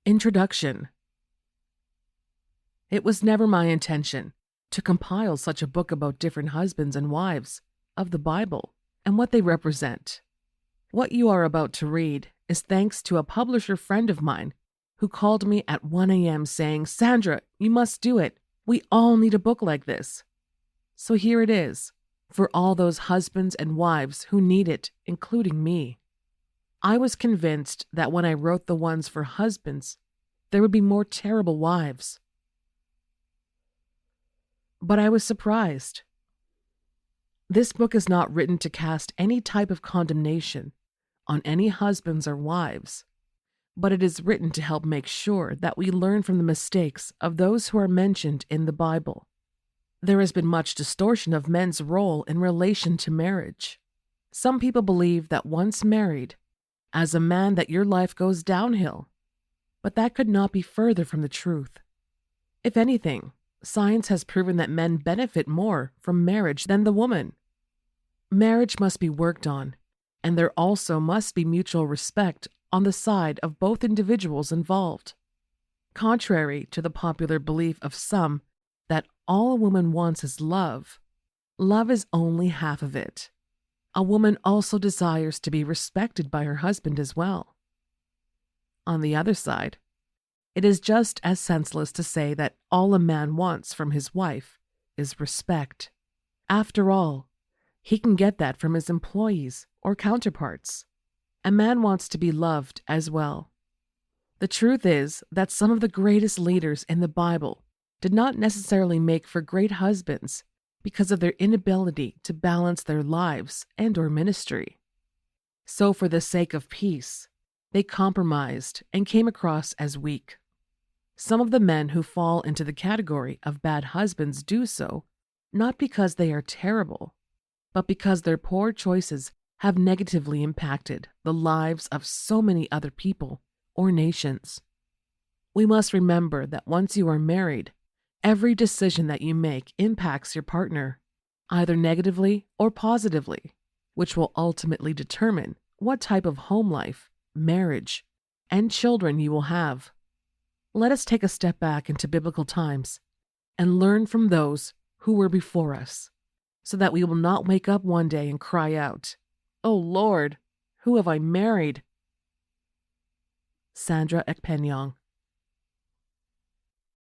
Introduction. It was never my intention to compile such a book about different husbands and wives of the Bible and what they represent. What you are about to read is thanks to a publisher friend of mine who called me at 1 a.m. saying, "Sandra, you must do it. We all need a book like this." So here it is, for all those husbands and wives who need it, including me. I was convinced that when I wrote the ones for husbands, there would be more terrible wives. But I was surprised. This book is not written to cast any type of condemnation on any husbands or wives, but it is written to help make sure that we learn from the mistakes of those who are mentioned in the Bible. There has been much distortion of men's role in relation to marriage. Some people believe that once married, as a man, that your life goes downhill, but that could not be further from the truth. If anything, science has proven that men benefit more from marriage than the woman. Marriage must be worked on, and there also must be mutual respect on the side of both individuals involved. Contrary to the popular belief of some that all a woman wants is love, love is only half of it. A woman also desires to be respected by her husband as well. On the other side, it is just as senseless to say that all a man wants from his wife is respect. After all, he can get that from his employees or counterparts. A man wants to be loved as well. The truth is that some of the greatest leaders in the Bible did not necessarily make for great husbands because of their inability to balance their lives and/or ministry. So for the sake of peace, they compromised and came across as weak. Some of the men who fall into the category of bad husbands do so not because they are terrible, but because their poor choices have negatively impacted the lives of so many other people or nations. We must remember that once you are married, every decision that you make impacts your partner, either negatively or positively, which will ultimately determine what type of home life, marriage, and children you will have. Let us take a step back into biblical times and learn from those who were before us, so that we will not wake up one day and cry out, "Oh Lord, who have I married?" Sandra Ekpenyong.